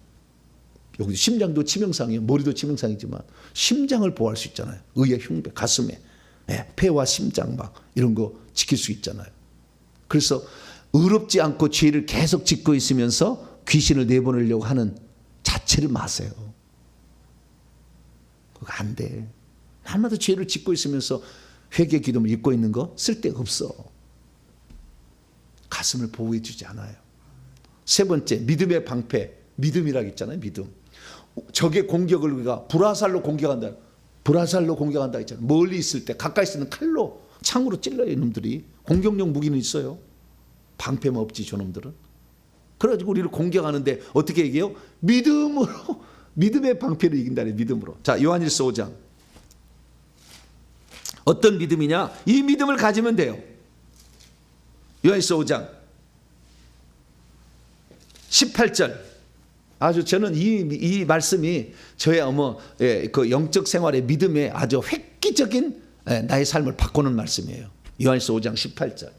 여기 심장도 치명상이에요. 머리도 치명상이지만 심장을 보호할 수 있잖아요. 의의 흉배, 가슴에. 네. 폐와 심장 막 이런 거 지킬 수 있잖아요. 그래서 의롭지 않고 죄를 계속 짓고 있으면서 귀신을 내보내려고 하는 자체를 마세요. 그거 안 돼. 날마다 죄를 짓고 있으면서 회개 기도를 읽고 있는 거 쓸데가 없어. 가슴을 보호해 주지 않아요. 세 번째, 믿음의 방패. 믿음이라고 있잖아요. 믿음. 적의 공격을 우리가 불화살로 공격한다. 불화살로 공격한다 했잖아요. 멀리 있을 때 가까이 있는 칼로 창으로 찔러요. 이놈들이. 공격용 무기는 있어요. 방패만 없지 저놈들은. 그래가지고 우리를 공격하는데 어떻게 얘기해요? 믿음으로. 믿음의 방패로 이긴다네. 믿음으로. 자, 요한일서 5장. 어떤 믿음이냐? 이 믿음을 가지면 돼요. 요한일서 5장 18절. 아주 저는 이 말씀이 저의 그 영적 생활의 믿음에 아주 획기적인 나의 삶을 바꾸는 말씀이에요. 요한일서 5장 18절.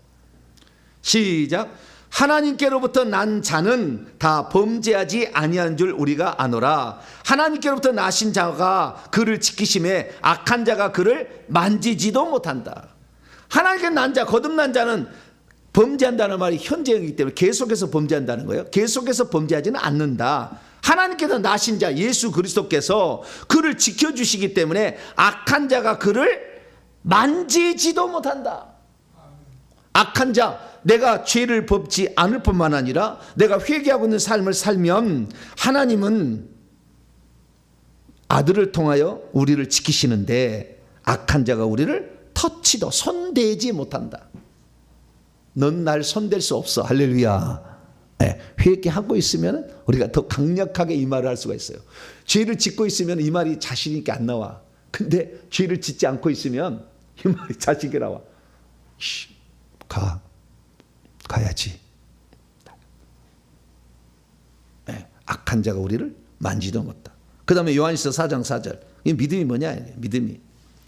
시작. 하나님께로부터 난 자는 다 범죄하지 아니한 줄 우리가 아노라. 하나님께로부터 나신 자가 그를 지키심에 악한 자가 그를 만지지도 못한다. 하나님께 난 자, 거듭난 자는 범죄한다는 말이 현재이기 때문에 계속해서 범죄한다는 거예요. 계속해서 범죄하지는 않는다. 하나님께서 나신 자 예수 그리스도께서 그를 지켜주시기 때문에 악한 자가 그를 만지지도 못한다. 악한 자, 내가 죄를 범지 않을 뿐만 아니라 내가 회개하고 있는 삶을 살면 하나님은 아들을 통하여 우리를 지키시는데 악한 자가 우리를 터치도 손대지 못한다. 넌 날 손댈 수 없어. 할렐루야. 네, 회개하고 있으면 우리가 더 강력하게 이 말을 할 수가 있어요. 죄를 짓고 있으면 이 말이 자신 있게 안 나와. 근데 죄를 짓지 않고 있으면 이 말이 자신 있게 나와. 가야지. 네, 악한 자가 우리를 만지도 못한다. 그 다음에 요한일서 4장 4절. 이 믿음이 뭐냐? 믿음이.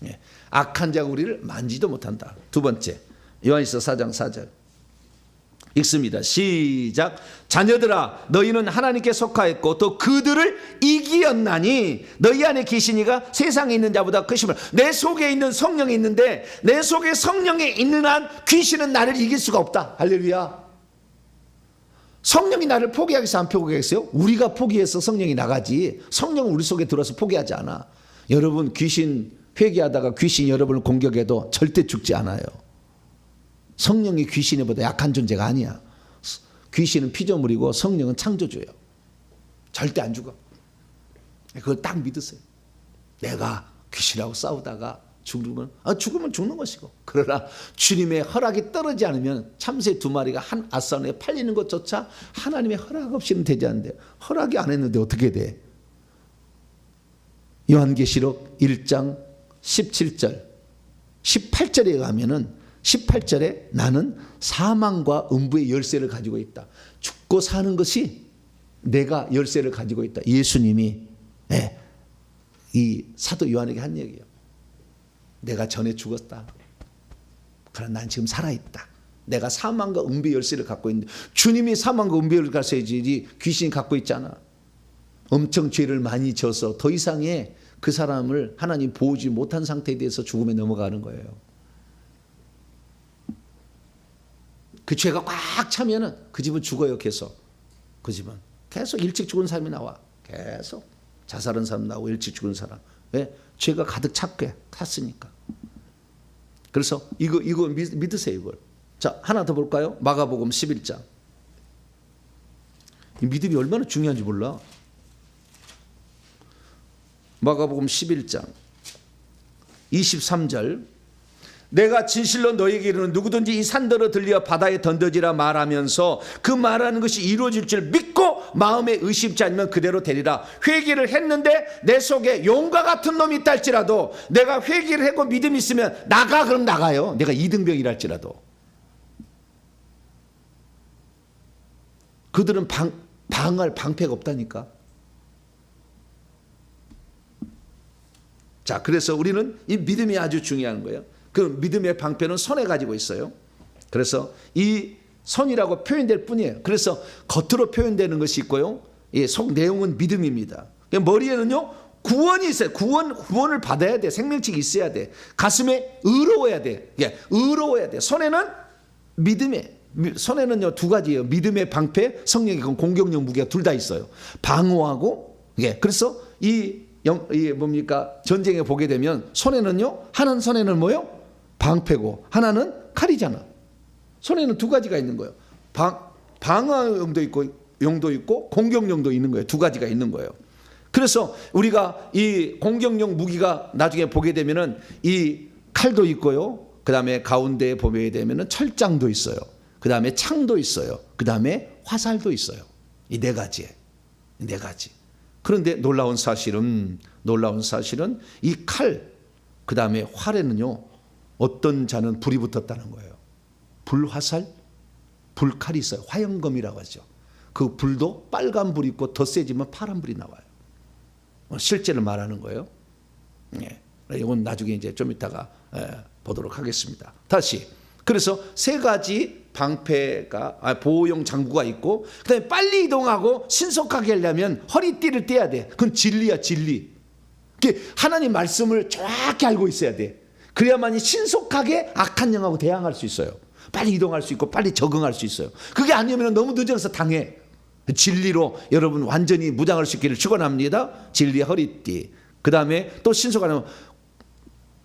네, 악한 자가 우리를 만지도 못한다. 두 번째, 요한일서 4장 4절. 읽습니다. 시작. 자녀들아, 너희는 하나님께 속하였고 또 그들을 이기었나니 너희 안에 계신 이가 세상에 있는 자보다 크심을. 내 속에 있는 성령이 있는데 내 속에 성령이 있는 한 귀신은 나를 이길 수가 없다. 할렐루야. 성령이 나를 포기하겠어, 안 포기하겠어요? 우리가 포기해서 성령이 나가지 성령은 우리 속에 들어서 포기하지 않아. 여러분, 귀신 회개하다가 귀신이 여러분을 공격해도 절대 죽지 않아요. 성령이 귀신보다 약한 존재가 아니야. 귀신은 피조물이고 성령은 창조주예요. 절대 안 죽어. 그걸 딱 믿으세요. 내가 귀신하고 싸우다가 죽으면 죽는 것이고, 그러나 주님의 허락이 떨어지지 않으면 참새 두 마리가 한 아싸원에 팔리는 것조차 하나님의 허락 없이는 되지 않는데, 허락이 안 했는데 어떻게 돼? 요한계시록 1장 17절 18절에 가면은 18절에 나는 사망과 음부의 열쇠를 가지고 있다. 죽고 사는 것이 내가 열쇠를 가지고 있다. 예수님이 이 사도 요한에게 한 얘기예요. 내가 전에 죽었다. 그러나 난 지금 살아있다. 내가 사망과 음부의 열쇠를 갖고 있는데, 주님이 사망과 음부의 열쇠를 가져야지 귀신이 갖고 있잖아. 엄청 죄를 많이 져서 더 이상의 그 사람을 하나님 보호지 못한 상태에 대해서 죽음에 넘어가는 거예요. 그 죄가 꽉 차면은 그 집은 죽어요. 계속. 그 집은 계속 일찍 죽은 사람이 나와. 계속 자살한 사람 나오고 일찍 죽은 사람. 왜? 죄가 가득 찼으니까. 그래서 이거 믿으세요, 이걸. 자, 하나 더 볼까요? 마가복음 11장. 이 믿음이 얼마나 중요한지 몰라. 마가복음 11장 23절. 내가 진실로 너희에게 이르는 누구든지 이 산더러 들려 바다에 던져지라 말하면서 그 말하는 것이 이루어질 줄 믿고 마음에 의심치 않으면 그대로 되리라. 회개를 했는데 내 속에 용과 같은 놈이 있다 할지라도, 내가 회개를 하고 믿음이 있으면 나가. 그럼 나가요. 내가 이등병이라 할지라도. 그들은 방할 방패가 없다니까. 자, 그래서 우리는 이 믿음이 아주 중요한 거예요. 그 믿음의 방패는 손에 가지고 있어요. 그래서 이 손이라고 표현될 뿐이에요. 그래서 겉으로 표현되는 것이 있고요. 속 내용은 믿음입니다. 머리에는요, 구원이 있어요. 구원을 받아야 돼. 생명책이 있어야 돼. 가슴에 의로워야 돼. 의로워야 돼. 손에는 손에는요 두 가지예요. 믿음의 방패, 성령의 공격용 무기가 둘 다 있어요. 방어하고. 그래서 뭡니까? 전쟁에 보게 되면 손에는요, 하나는 손에는 뭐요? 방패고 하나는 칼이잖아. 손에는 두 가지가 있는 거예요. 방어용도 있고 공격용도 있는 거예요. 두 가지가 있는 거예요. 그래서 우리가 이 공격용 무기가 나중에 보게 되면은 이 칼도 있고요. 그 다음에 가운데에 보게 되면은 철장도 있어요. 그 다음에 창도 있어요. 그 다음에 화살도 있어요. 이 네 가지. 네 가지. 그런데 놀라운 사실은 이 칼, 그 다음에 활에는요, 어떤 자는 불이 붙었다는 거예요. 불화살, 불칼이 있어요. 화영검이라고 하죠. 그 불도 빨간 불이 있고 더 세지면 파란 불이 나와요. 실제를 말하는 거예요. 예. 이건 나중에 이제 좀 이따가 보도록 하겠습니다. 다시. 그래서 세 가지 방패가 보호용 장구가 있고, 그다음에 빨리 이동하고 신속하게 하려면 허리띠를 떼야 돼. 그건 진리야, 진리. 하나님 말씀을 정확히 알고 있어야 돼. 그래야만이 신속하게 악한 영하고 대항할 수 있어요. 빨리 이동할 수 있고 빨리 적응할 수 있어요. 그게 아니면 너무 늦어서 당해. 진리로 여러분 완전히 무장할 수 있기를 축원합니다. 진리의 허리띠. 그 다음에 또 신속하면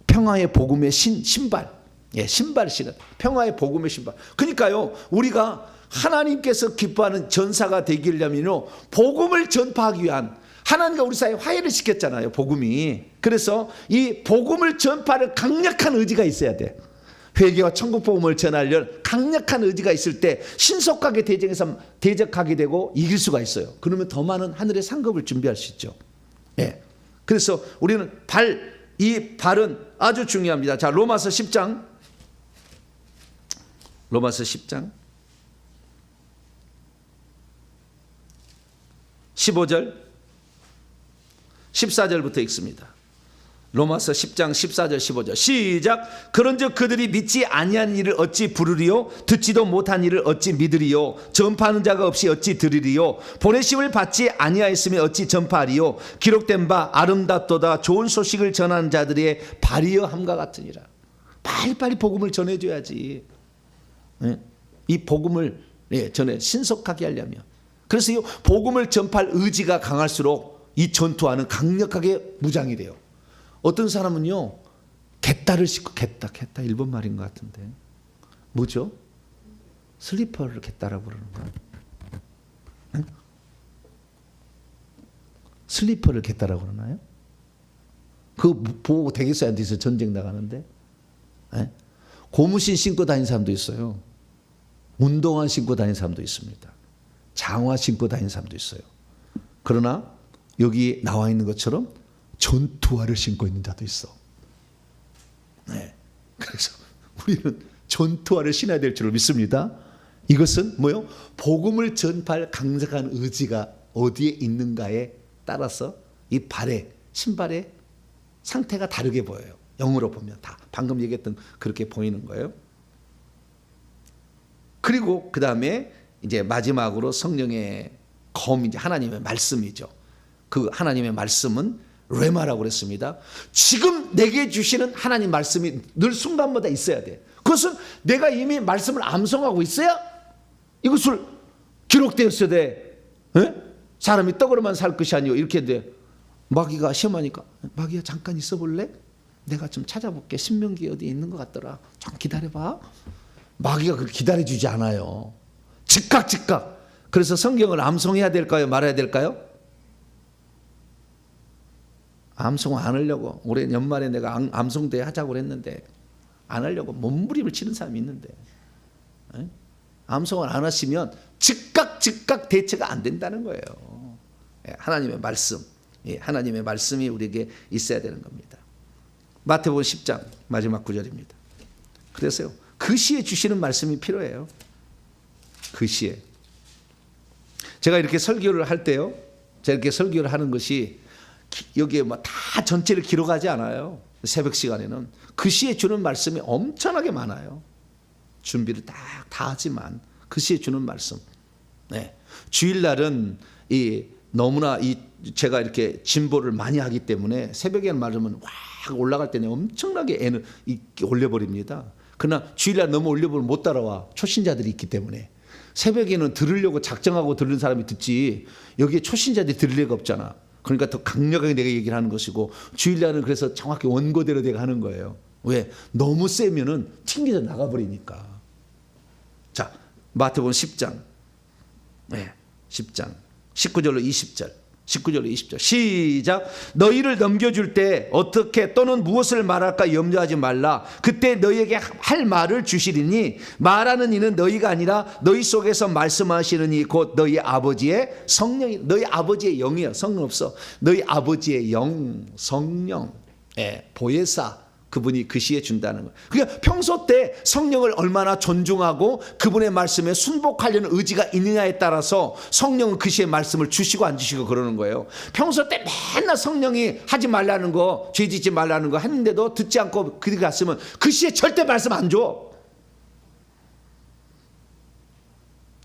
평화의 복음의 신발. 예, 신발 신은 평화의 복음의 신발. 그러니까요, 우리가 하나님께서 기뻐하는 전사가 되기려면요, 복음을 전파하기 위한, 하나님과 우리 사이에 화해를 시켰잖아요, 복음이. 그래서 이 복음을 전파할 강력한 의지가 있어야 돼. 회개와 천국 복음을 전하려 강력한 의지가 있을 때 신속하게 대적에서 대적하게 되고 이길 수가 있어요. 그러면 더 많은 하늘의 상급을 준비할 수 있죠. 예. 그래서 우리는 이 발은 아주 중요합니다. 자, 로마서 10장 15절 14절부터 읽습니다. 로마서 10장 14절 15절 시작. 그런즉 그들이 믿지 아니한 일을 어찌 부르리요, 듣지도 못한 일을 어찌 믿으리요, 전파하는 자가 없이 어찌 들으리요, 보내심을 받지 아니하였으면 어찌 전파하리요, 기록된 바 아름답도다 좋은 소식을 전하는 자들의 발이여 함과 같으니라. 빨리빨리 복음을 전해줘야지. 이 복음을 전해 신속하게 하려면. 그래서 이 복음을 전파할 의지가 강할수록 이 전투하는 강력하게 무장이 돼요. 어떤 사람은요, 갯다를 신고, 갯다 일본 말인 것 같은데 뭐죠? 슬리퍼를 갯다라고 그러는 거야. 응? 슬리퍼를 갯다라고 그러나요? 그거 보고 대기사한테서 전쟁 나가는데, 네? 고무신 신고 다니는 사람도 있어요. 운동화 신고 다니는 사람도 있습니다. 장화 신고 다니는 사람도 있어요. 그러나 여기 나와 있는 것처럼 전투화를 신고 있는 자도 있어. 네. 그래서 우리는 전투화를 신어야 될 줄 믿습니다. 이것은 뭐요? 복음을 전파할 강력한 의지가 어디에 있는가에 따라서 이 신발의 상태가 다르게 보여요. 영으로 보면 다 방금 얘기했던 그렇게 보이는 거예요. 그리고 그 다음에 이제 마지막으로 성령의 검, 이제 하나님의 말씀이죠. 그 하나님의 말씀은 레마라고 그랬습니다. 지금 내게 주시는 하나님 말씀이 늘 순간마다 있어야 돼. 그것은 내가 이미 말씀을 암송하고 있어야 이것을 기록되었어야 돼. 에? 사람이 떡으로만 살 것이 아니오. 이렇게 돼. 마귀가 시험하니까, 마귀야 잠깐 있어 볼래? 내가 좀 찾아볼게. 신명기에 어디 있는 것 같더라. 좀 기다려봐. 마귀가 그렇게 기다려주지 않아요. 즉각. 그래서 성경을 암송해야 될까요? 말해야 될까요? 암송 안 하려고. 올해 연말에 내가 암송대회 하자고 그랬는데 안 하려고 몸부림을 치는 사람이 있는데, 에? 암송을 안 하시면 즉각 대처가 안 된다는 거예요. 하나님의 말씀, 하나님의 말씀이 우리에게 있어야 되는 겁니다. 마태복음 10장 마지막 구절입니다. 그래서요, 그 시에 주시는 말씀이 필요해요. 그 시에. 제가 이렇게 설교를 할 때요, 제가 이렇게 설교를 하는 것이 여기에 뭐 다 전체를 기록하지 않아요. 새벽 시간에는 그 시에 주는 말씀이 엄청나게 많아요. 준비를 다 하지만 그 시에 주는 말씀. 네. 주일날은 너무나 제가 이렇게 진보를 많이 하기 때문에 새벽에 말하면 확 올라갈 때는 엄청나게 올려버립니다. 그러나 주일날 너무 올려보면 못 따라와. 초신자들이 있기 때문에. 새벽에는 들으려고 작정하고 들은 사람이 듣지, 여기에 초신자들이 들을 리가 없잖아. 그러니까 더 강력하게 내가 얘기를 하는 것이고, 주일날은 그래서 정확히 원고대로 내가 하는 거예요. 왜? 너무 세면은 튕겨져 나가버리니까. 자, 마태복음 10장 10장 19절로 20절 19절로 20절 시작. 너희를 넘겨줄 때 어떻게 또는 무엇을 말할까 염려하지 말라. 그때 너희에게 할 말을 주시리니 말하는 이는 너희가 아니라 너희 속에서 말씀하시는 이 곧 너희 아버지의 성령이. 너희 아버지의 영이야. 성령 없어. 너희 아버지의 영, 성령, 보혜사, 그분이 그 시에 준다는 거예요. 그러니까 평소 때 성령을 얼마나 존중하고 그분의 말씀에 순복하려는 의지가 있느냐에 따라서 성령은 그 시에 말씀을 주시고 안 주시고 그러는 거예요. 평소 때 맨날 성령이 하지 말라는 거, 죄 짓지 말라는 거 했는데도 듣지 않고 그리 갔으면 그 시에 절대 말씀 안 줘.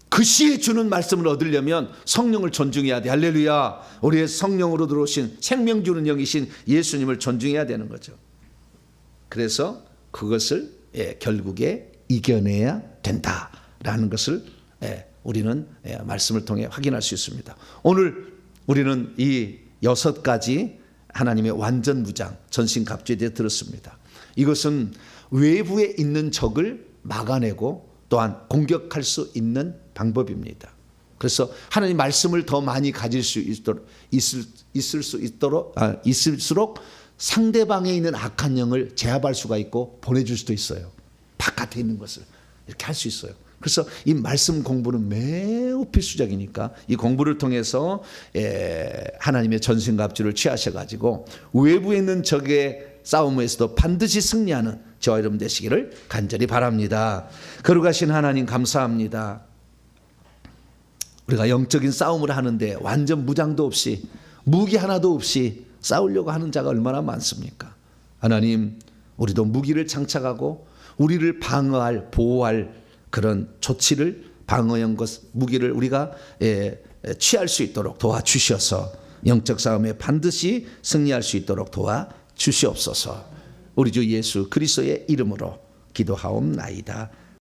그 시에 주는 말씀을 얻으려면 성령을 존중해야 돼. 할렐루야. 우리의 성령으로 들어오신 생명 주는 영이신 예수님을 존중해야 되는 거죠. 그래서 그것을 결국에 이겨내야 된다라는 것을 우리는 말씀을 통해 확인할 수 있습니다. 오늘 우리는 이 6가지 하나님의 완전 무장 전신갑주에 대해 들었습니다. 이것은 외부에 있는 적을 막아내고 또한 공격할 수 있는 방법입니다. 그래서 하나님 말씀을 더 많이 가질 수 있을수록 상대방에 있는 악한 영을 제압할 수가 있고 보내줄 수도 있어요. 바깥에 있는 것을 이렇게 할 수 있어요. 그래서 이 말씀 공부는 매우 필수적이니까 이 공부를 통해서 하나님의 전신갑주를 취하셔가지고 외부에 있는 적의 싸움에서도 반드시 승리하는 저와 여러분 되시기를 간절히 바랍니다. 거룩하신 하나님 감사합니다. 우리가 영적인 싸움을 하는데 완전 무장도 없이 무기 하나도 없이 싸우려고 하는 자가 얼마나 많습니까? 하나님, 우리도 무기를 장착하고 우리를 방어할, 보호할 그런 조치를, 방어형 무기를 우리가 취할 수 있도록 도와주셔서 영적 싸움에 반드시 승리할 수 있도록 도와주시옵소서. 우리 주 예수 그리스도의 이름으로 기도하옵나이다.